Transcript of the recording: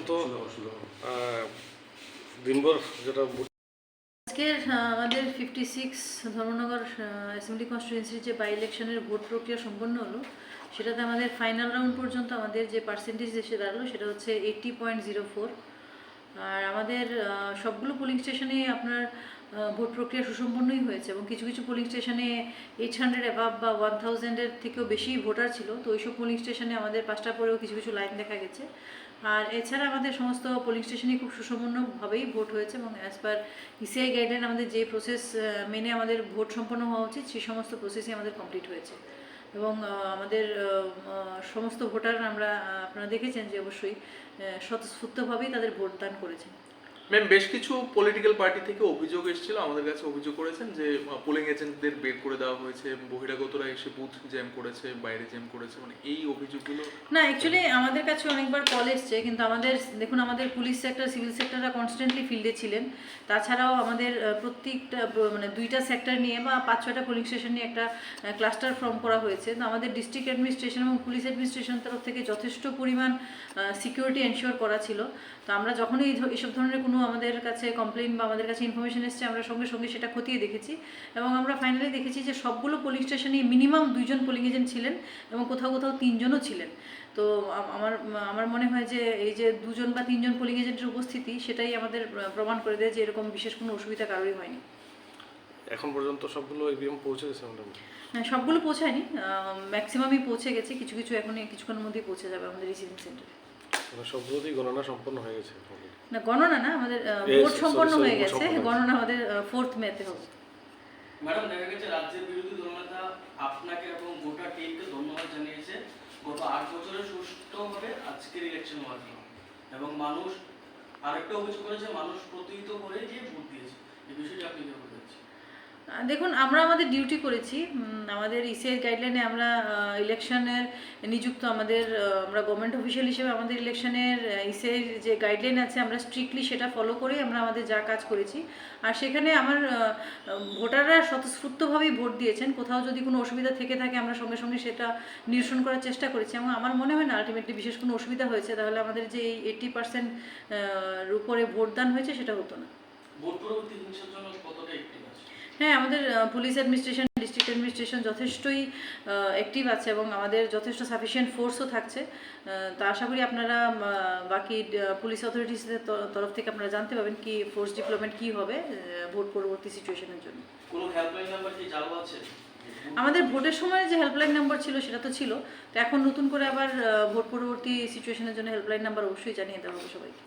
তো দিনভর যেটা আজকের আমাদের 56 ধর্মনগর অ্যাসেম্বলি কনস্টিটুয়েন্সির যে বাই ইলেকশনের ভোট প্রক্রিয়া সম্পন্ন হলো, সেটাতে আমাদের ফাইনাল রাউন্ড পর্যন্ত আমাদের যে পার্সেন্টেজ এসে দাঁড়ালো সেটা হচ্ছে 80.04। আর আমাদের সবগুলো পোলিং স্টেশনে আপনার ভোট প্রক্রিয়া সুসম্পন্নই হয়েছে এবং কিছু কিছু পোলিং স্টেশনে 800 অ্যাভাব বা 1000-এর থেকেও বেশি ভোটার ছিল। তো ওইসব পোলিং স্টেশনে আমাদের 5টা পরেও কিছু কিছু লাইন দেখা গেছে। আর এছাড়া আমাদের সমস্ত পোলিং স্টেশনে খুব সুসম্পন্নভাবেই ভোট হয়েছে এবং অ্যাজ পার ইসিআই গাইডলাইন আমাদের যে প্রসেস মেনে আমাদের ভোট সম্পন্ন হওয়া উচিত সেই সমস্ত প্রসেসই আমাদের কমপ্লিট হয়েছে। এবং আমাদের সমস্ত ভোটার আপনারা দেখেছেন যে অবশ্যই স্বতঃস্ফূর্তভাবেই তাদের ভোটদান করেছেন। ম্যাম, বেশ কিছু পলিটিক্যাল পার্টি থেকে অভিযোগ এসেছিল, আমাদের কাছে অভিযোগ করেছেন যে পোলিং এজেন্টদের বের করে দেওয়া হয়েছে, বহিরাগতরা এসে বুথ জ্যাম করেছে, বাইরে জ্যাম করেছে, মানে এই অভিযোগগুলো। না, অ্যাকচুয়ালি আমাদের কাছে অনেকবার কল এসছে, কিন্তু আমাদের দেখুন আমাদের পুলিশ সেক্টর, সিভিল সেক্টররা কনস্ট্যান্টলি ফিল্ডে ছিলেন। তাছাড়াও আমাদের প্রত্যেকটা মানে 2টা সেক্টর নিয়ে বা 5-6টা পোলিং স্টেশন নিয়ে একটা ক্লাস্টার ফর্ম করা হয়েছে। তো আমাদের ডিস্ট্রিক্ট অ্যাডমিনিস্ট্রেশন এবং পুলিশ অ্যাডমিনিস্ট্রেশন তরফ থেকে যথেষ্ট পরিমাণ সিকিউরিটি এনশিওর করা ছিল। তো আমরা যখনই এইসব ধরনের কোনো আমাদের কাছে কমপ্লেন বা আমাদের কাছে ইনফরমেশন এসছে, আমরা সঙ্গে সঙ্গে সেটা খতিয়ে দেখেছি এবং আমরা ফাইনালি দেখেছি যে সবগুলো পোলিং স্টেশনে মিনিমাম 2জন পোলিং এজেন্ট ছিলেন এবং কোথাও কোথাও 3জনও ছিলেন। তো আমার মনে হয় যে এই যে 2জন বা 3জন পোলিং এজেন্টের উপস্থিতি, সেটাই আমাদের প্রমাণ করে দেয় যে এরকম বিশেষ কোনো অসুবিধা কারোরই হয়নি। এখন পর্যন্ত সবগুলো ইভিএম পৌঁছে গেছে মোটামুটি? হ্যাঁ, সবগুলো পৌঁছায়নি, ম্যাক্সিমামই পৌঁছে গেছে, কিছু কিছু এখনই কিছুক্ষণের মধ্যেই পৌঁছে যাবে আমাদের রিসিভিং সেন্টারে। সবগুলোতেই গণনা সম্পন্ন হয়ে গেছে? না, গণনা না, আমাদের ভোট সম্পন্ন হয়ে গেছে, গণনা আমাদের 4th মেতে হবে। ম্যাডাম, দেখা গেছে রাজ্যের বিরোধী দলনেতা আপনাকে এবং গোটা টিমকে ধন্যবাদ জানিয়েছে গত 8 বছরের সুষ্ঠুভাবে আজকের ইলেকশন হওয়ার জন্য, এবং মানুষ আরেকটা অভিযোগ করেছে মানুষ প্রতিহিত করে গিয়ে ভোট দিয়েছে। এই বিষয়টি আপনি কি বলতে চাচ্ছেন? দেখুন, আমরা আমাদের ডিউটি করেছি। আমাদের ইসিআই গাইডলাইনে আমরা ইলেকশনের নিযুক্ত আমরা গভর্নমেন্ট অফিসিয়াল হিসেবে আমাদের ইলেকশনের ইসিআই যে গাইডলাইন আছে আমরা স্ট্রিক্টলি সেটা ফলো করেই আমরা আমাদের যা কাজ করেছি। আর সেখানে ভোটাররা স্বতঃস্ফূর্তভাবেই ভোট দিয়েছেন। কোথাও যদি কোনো অসুবিধা থেকে থাকে আমরা সঙ্গে সঙ্গে সেটা নিরসন করার চেষ্টা করেছি এবং আমার মনে হয় না আলটিমেটলি বিশেষ কোনো অসুবিধা হয়েছে, তাহলে আমাদের যে এই 80% উপরে ভোটদান হয়েছে সেটা হতো না। ভোট পরবর্তী হিংসার জন্য কতটা অ্যাক্টিভ আছে? হ্যাঁ, আমাদের পুলিশ অ্যাডমিনিস্ট্রেশন, ডিস্ট্রিক্ট অ্যাডমিনিস্ট্রেশন যথেষ্টই অ্যাক্টিভ আছে এবং আমাদের যথেষ্ট সাফিসিয়েন্ট ফোর্সও থাকছে। তা আশা করি আপনারা বাকি পুলিশ অথরিটিসদের তরফ থেকে আপনারা জানতে পাবেন কি ফোর্স ডিপ্লয়মেন্ট কী হবে ভোট পরবর্তী সিচুয়েশনের জন্য। কোনো হেল্পলাইন নাম্বার কি চালু আছে? আমাদের ভোটের সময় যে হেল্পলাইন নাম্বার ছিল সেটা তো ছিল, তো এখন নতুন করে আবার ভোট পরবর্তী সিচুয়েশনের জন্য হেল্পলাইন নাম্বার অবশ্যই জানিয়ে দেওয়া হবে সবাইকে।